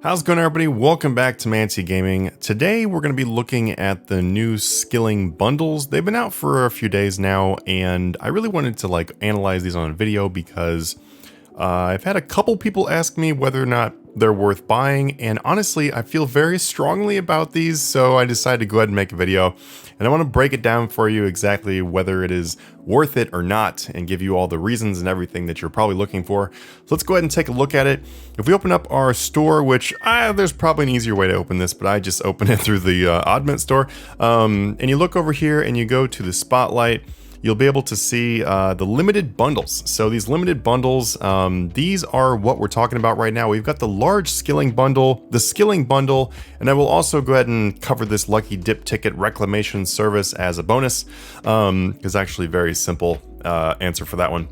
How's it going, everybody? Welcome back to Manatee Gaming. Today we're going to be looking at the new skilling bundles. They've been out for a few days now, and I really wanted to analyze these on a video because I've had a couple people ask me whether or not they're worth buying, and honestly I feel very strongly about these, so I decided to go ahead and make a video, and I want to break it down for you exactly whether it is worth it or not and give you all the reasons and everything that you're probably looking for. So let's go ahead and take a look at it. If we open up our store, which there's probably an easier way to open this, but I just open it through the Oddment store, and you look over here and you go to the spotlight, you'll be able to see the limited bundles. So these limited bundles, these are what we're talking about right now. We've got the large skilling bundle, the skilling bundle, and I will also go ahead and cover this lucky dip ticket reclamation service as a bonus. It's actually a very simple answer for that one.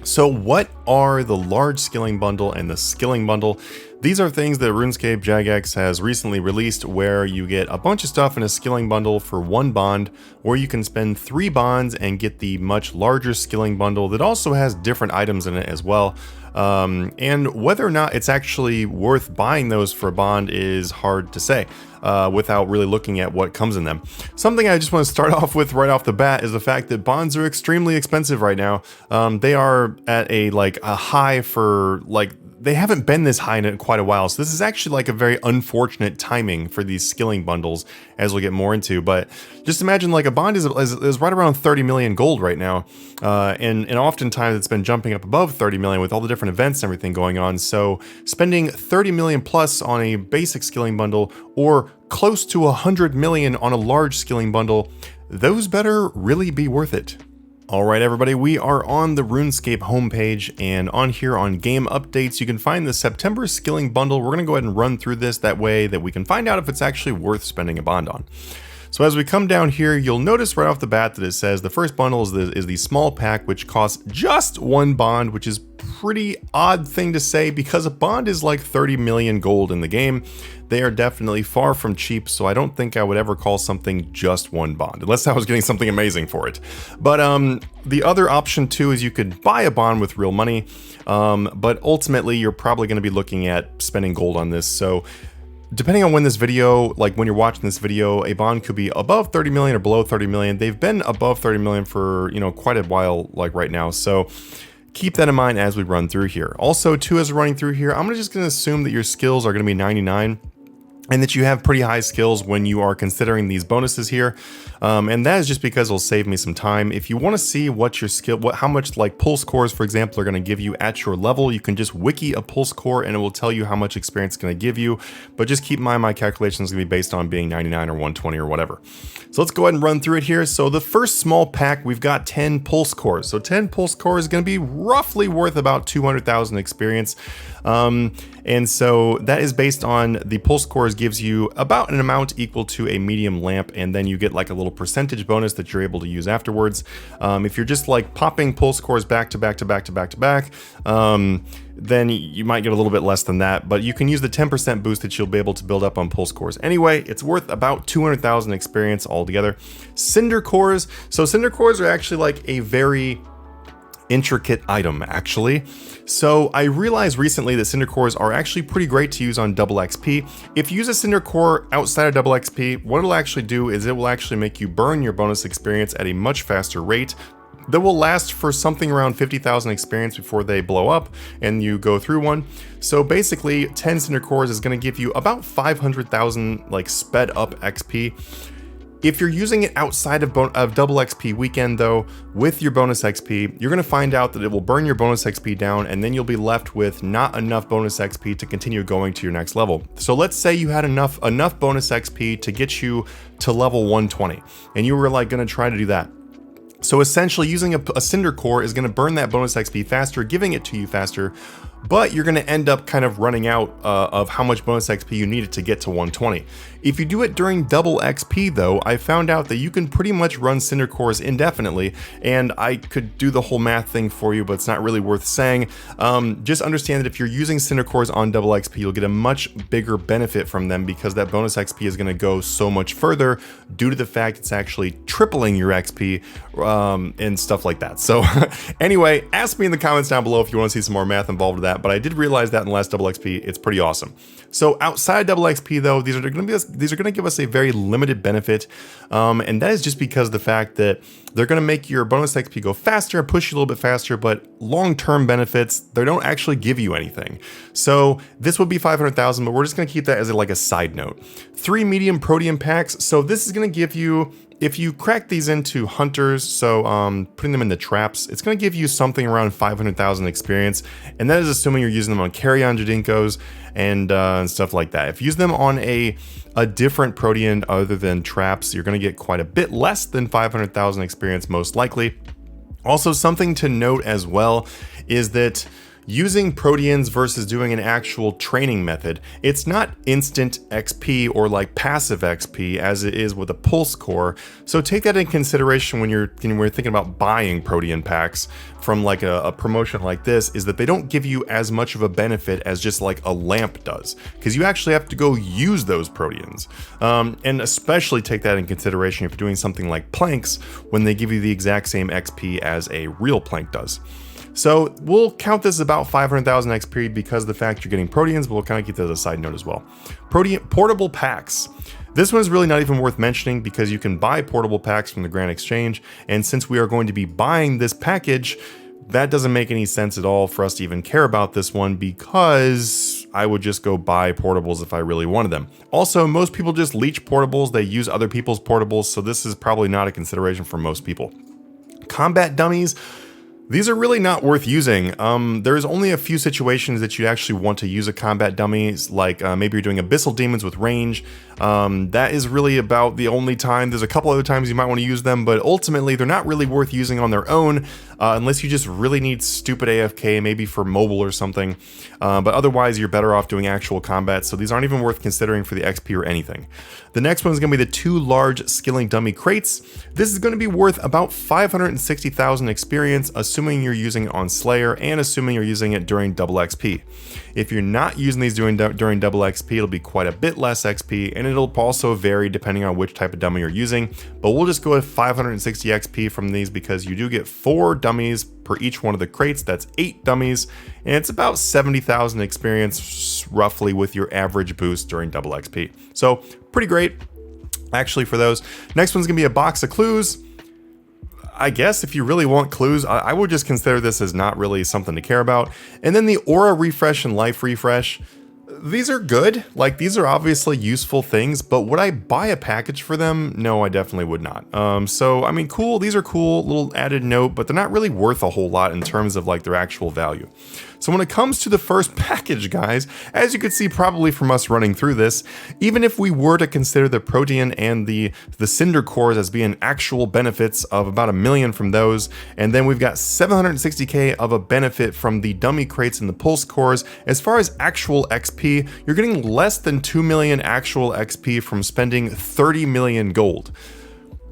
So what are the large skilling bundle and the skilling bundle? These are things that RuneScape Jagex has recently released where you get a bunch of stuff in a skilling bundle for one bond, or you can spend 3 bonds and get the much larger skilling bundle that also has different items in it as well. And whether or not it's actually worth buying those for a bond is hard to say without really looking at what comes in them. Something I just want to start off with right off the bat is the fact that bonds are extremely expensive right now. They are at a high for they haven't been this high in quite a while, so this is actually a very unfortunate timing for these skilling bundles, as we'll get more into. But just imagine a bond is right around 30 million gold right now, and oftentimes it's been jumping up above 30 million with all the different events and everything going on. So spending 30 million plus on a basic skilling bundle, or close to 100 million on a large skilling bundle, those better really be worth it. Alright everybody, we are on the Runescape homepage, and on here on game updates you can find the September skilling bundle. We're going to go ahead and run through this that way that we can find out if it's actually worth spending a bond on. So as we come down here, you'll notice right off the bat that it says the first bundle is the small pack, which costs just 1 bond, which is pretty odd thing to say because a bond is like 30 million gold in the game. They are definitely far from cheap, so I don't think I would ever call something just 1 bond, unless I was getting something amazing for it. But the other option too is you could buy a bond with real money, but ultimately you're probably going to be looking at spending gold on this. So depending on when this video, when you're watching this video, a bond could be above 30 million or below 30 million. They've been above 30 million for, quite a while right now. So keep that in mind as we run through here. Also, too, as we're running through here, I'm just going to assume that your skills are going to be 99. And that you have pretty high skills when you are considering these bonuses here, and that is just because it'll save me some time. If you want to see what your how much pulse cores, for example, are going to give you at your level, you can just wiki a pulse core and it will tell you how much experience it's going to give you. But just keep in mind my calculations are going to be based on being 99 or 120 or whatever. So let's go ahead and run through it here. So the first small pack, we've got 10 pulse cores. So 10 pulse cores is going to be roughly worth about 200,000 experience. And so that is based on the pulse cores gives you about an amount equal to a medium lamp, and then you get a little percentage bonus that you're able to use afterwards. If you're just popping pulse cores back to back to back to back to back, then you might get a little bit less than that, but you can use the 10% boost that you'll be able to build up on pulse cores. Anyway, it's worth about 200,000 experience altogether. Cinder cores. So cinder cores are actually a very intricate item, actually. So I realized recently that cinder cores are actually pretty great to use on double XP. If you use a cinder core outside of double XP, what it'll actually do is it will actually make you burn your bonus experience at a much faster rate that will last for something around 50,000 experience before they blow up and you go through one. So basically 10 cinder cores is going to give you about 500,000 sped up XP. If you're using it outside of double XP weekend though, with your bonus XP, you're going to find out that it will burn your bonus XP down, and then you'll be left with not enough bonus XP to continue going to your next level. So let's say you had enough bonus XP to get you to level 120, and you were going to try to do that. So essentially using a cinder core is going to burn that bonus XP faster, giving it to you faster, but you're going to end up kind of running out of how much bonus XP you needed to get to 120. If you do it during double XP though, I found out that you can pretty much run cinder cores indefinitely, and I could do the whole math thing for you, but it's not really worth saying. Just understand that if you're using cinder cores on double XP, you'll get a much bigger benefit from them because that bonus XP is going to go so much further due to the fact it's actually tripling your XP and stuff like that. So anyway, ask me in the comments down below if you want to see some more math involved with that. that, but I did realize that in the last double XP, it's pretty awesome. So outside double XP though, these are going to give us a very limited benefit, and that is just because of the fact that they're going to make your bonus XP go faster, push you a little bit faster, but long-term benefits, they don't actually give you anything. So this would be 500,000, but we're just going to keep that as like a side note. 3 medium protean packs. So this is going to give you, if you crack these into hunters, so putting them into traps, it's going to give you something around 500,000 experience, and that is assuming you're using them on carry-on Jadinkos and stuff like that. If you use them on a different protean other than traps, you're going to get quite a bit less than 500,000 experience most likely. Also, something to note as well is that using proteans versus doing an actual training method, it's not instant XP or like passive XP as it is with a pulse core. So take that in consideration when you're thinking about buying protean packs from like a promotion like this, is that they don't give you as much of a benefit as just like a lamp does, because you actually have to go use those proteans. And especially take that in consideration if you're doing something like planks, when they give you the exact same XP as a real plank does. So we'll count this about 500,000 XP because of the fact you're getting proteans, but we'll kind of keep that as a side note as well. Portable packs. This one is really not even worth mentioning because you can buy portable packs from the Grand Exchange, and since we are going to be buying this package, that doesn't make any sense at all for us to even care about this one, because I would just go buy portables if I really wanted them. Also, most people just leech portables, they use other people's portables, so this is probably not a consideration for most people. Combat dummies. These are really not worth using. There's only a few situations that you actually want to use a combat dummy, like maybe you're doing Abyssal Demons with range. That is really about the only time. There's a couple other times you might want to use them, but ultimately they're not really worth using on their own, unless you just really need stupid AFK, maybe for mobile or something. But otherwise you're better off doing actual combat, so these aren't even worth considering for the XP or anything. The next one is going to be the 2 large skilling dummy crates. This is going to be worth about 560,000 experience, assuming you're using it on Slayer and assuming you're using it during double XP. If you're not using these during double XP, it'll be quite a bit less XP, and it'll also vary depending on which type of dummy you're using, but we'll just go with 560 XP from these because you do get 4 dummies per each one of the crates. That's 8 dummies, and it's about 70,000 experience roughly with your average boost during double XP. So pretty great actually for those. Next one's gonna be a box of clues. I guess if you really want clues, I would just consider this as not really something to care about. And then the aura refresh and life refresh. These are good, like these are obviously useful things, but would I buy a package for them? No, I definitely would not. So I mean, cool, these are cool, little added note, but they're not really worth a whole lot in terms of like their actual value. So when it comes to the first package, guys, as you could see probably from us running through this, even if we were to consider the protean and the cinder cores as being actual benefits of about 1 million from those, and then we've got 760k of a benefit from the dummy crates and the pulse cores, as far as actual XP, you're getting less than 2 million actual XP from spending 30 million gold.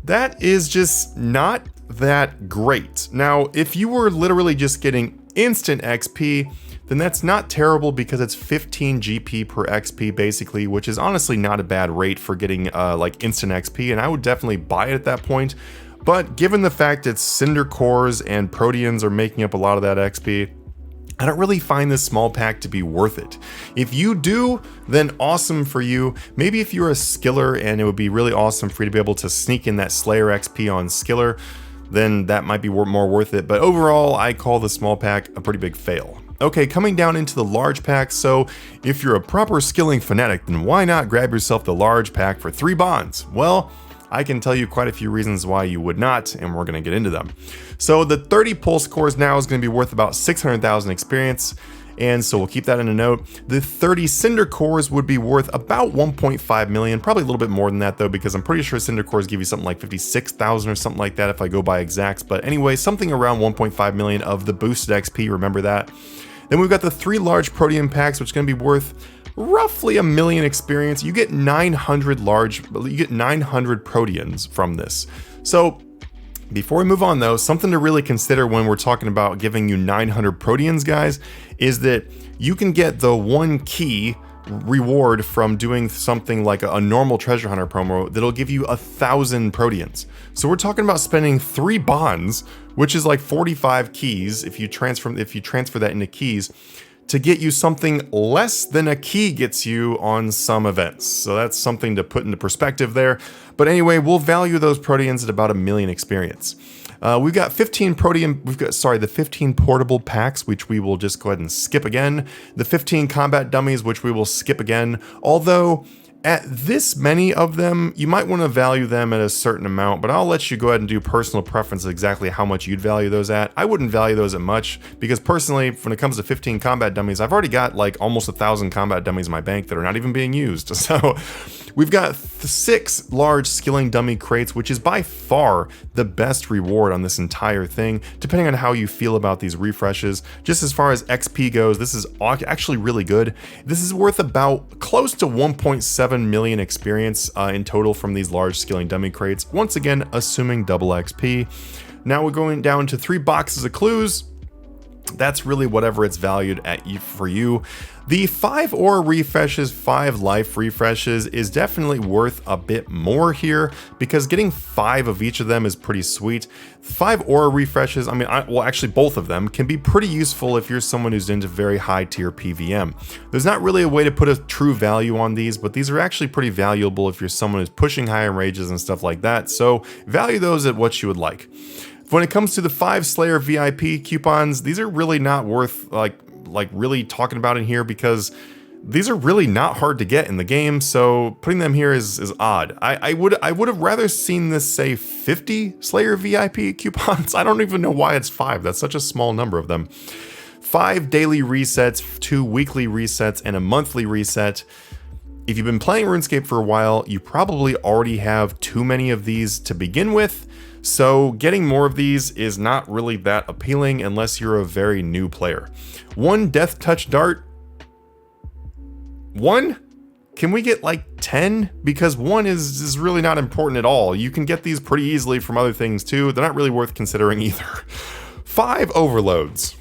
That is just not that great. Now, if you were literally just getting instant XP, then that's not terrible because it's 15 GP per XP basically, which is honestly not a bad rate for getting like instant XP, and I would definitely buy it at that point. But given the fact that cinder cores and proteans are making up a lot of that XP, I don't really find this small pack to be worth it. If you do, then awesome for you. Maybe if you're a skiller and it would be really awesome for you to be able to sneak in that Slayer XP on skiller, then that might be more worth it. But overall, I call the small pack a pretty big fail. Okay, coming down into the large pack. So if you're a proper skilling fanatic, then why not grab yourself the large pack for 3 bonds? Well, I can tell you quite a few reasons why you would not, and we're going to get into them. So the 30 pulse cores now is going to be worth about 600,000 experience, and so we'll keep that in a note. The 30 cinder cores would be worth about 1.5 million, probably a little bit more than that though, because I'm pretty sure cinder cores give you something like 56,000 or something like that if I go by exacts, but anyway, something around 1.5 million of the boosted XP, remember that. Then we've got the 3 large protean packs, which is going to be worth roughly 1 million experience. You get 900 proteans from this. So before we move on though, something to really consider when we're talking about giving you 900 proteans, guys, is that you can get the 1 key reward from doing something like a normal treasure hunter promo that'll give you 1,000 proteans. So we're talking about spending 3 bonds, which is like 45 keys if you transfer that into keys, to get you something less than a key gets you on some events. So that's something to put into perspective there. But anyway, we'll value those proteans at about 1 million experience. We've got 15 protean, the 15 portable packs, which we will just go ahead and skip again. The 15 combat dummies, which we will skip again. Although, at this many of them, you might want to value them at a certain amount, but I'll let you go ahead and do personal preference exactly how much you'd value those at. I wouldn't value those at much, because personally, when it comes to 15 combat dummies, I've already got like almost 1,000 combat dummies in my bank that are not even being used. So we've got 6 large skilling dummy crates, which is by far the best reward on this entire thing, depending on how you feel about these refreshes. Just as far as XP goes, this is actually really good. This is worth about close to 1.7 million experience in total from these large skilling dummy crates. Once again, assuming double XP. Now we're going down to 3 boxes of clues. That's really whatever it's valued at for you. The 5 aura refreshes, 5 life refreshes is definitely worth a bit more here, because getting 5 of each of them is pretty sweet. 5 aura refreshes, well actually both of them, can be pretty useful if you're someone who's into very high tier PVM. There's not really a way to put a true value on these, but these are actually pretty valuable if you're someone who's pushing higher rages and stuff like that, so value those at what you would like. When it comes to the 5 Slayer VIP coupons, these are really not worth like really talking about in here, because these are really not hard to get in the game, so putting them here is odd. I would have rather seen this say 50 Slayer VIP coupons. I don't even know why it's 5. That's such a small number of them. 5 daily resets, 2 weekly resets, and a monthly reset. If you've been playing RuneScape for a while, you probably already have too many of these to begin with. So getting more of these is not really that appealing unless you're a very new player. 1 Death Touch Dart. 1? Can we get like 10? Because 1 is really not important at all. You can get these pretty easily from other things too. They're not really worth considering either. 5 Overloads.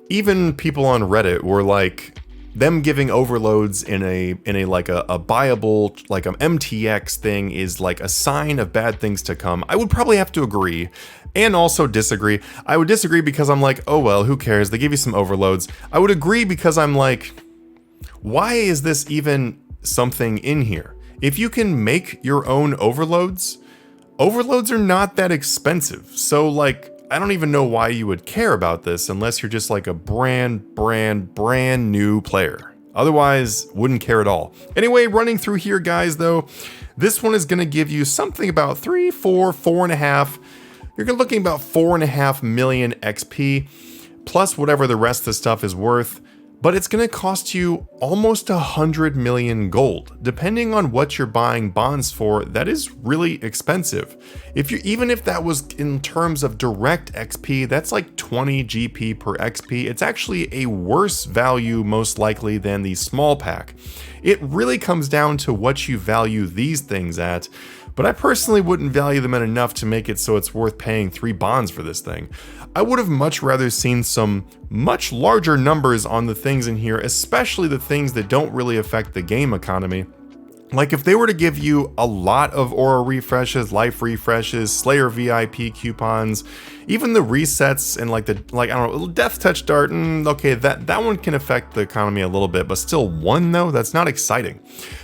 Even people on Reddit were like, them giving overloads in a buyable, like an MTX thing is like a sign of bad things to come. I would probably have to agree and also disagree. I would disagree because I'm like, oh well, who cares? They give you some overloads. I would agree because I'm like, why is this even something in here? If you can make your own overloads, overloads are not that expensive. So like, I don't even know why you would care about this unless you're just like a brand new player. Otherwise, wouldn't care at all. Anyway, running through here, guys, though, this one is going to give you something about 3, 4, 4.5. You're looking about 4.5 million XP, plus whatever the rest of the stuff is worth. But it's going to cost you almost 100 million gold. Depending on what you're buying bonds for, that is really expensive. Even if that was in terms of direct XP, that's like 20 GP per XP. It's actually a worse value most likely than the small pack. It really comes down to what you value these things at. But I personally wouldn't value them at enough to make it so it's worth paying 3 bonds for this thing. I would have much rather seen some much larger numbers on the things in here, especially the things that don't really affect the game economy. Like if they were to give you a lot of aura refreshes, life refreshes, Slayer VIP coupons, even the resets and I don't know, Death Touch Dart, okay, that one can affect the economy a little bit, but still 1 though, that's not exciting.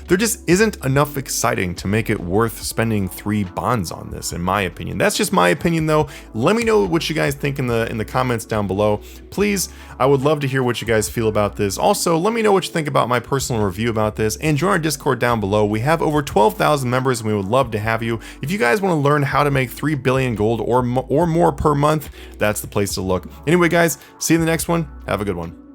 There just isn't enough exciting to make it worth spending 3 bonds on this, in my opinion. That's just my opinion though. Let me know what you guys think in the comments down below. Please, I would love to hear what you guys feel about this. Also, let me know what you think about my personal review about this, and join our Discord down below. We have over 12,000 members and we would love to have you. If you guys want to learn how to make 3 billion gold or more per month, that's the place to look. Anyway guys, see you in the next one. Have a good one.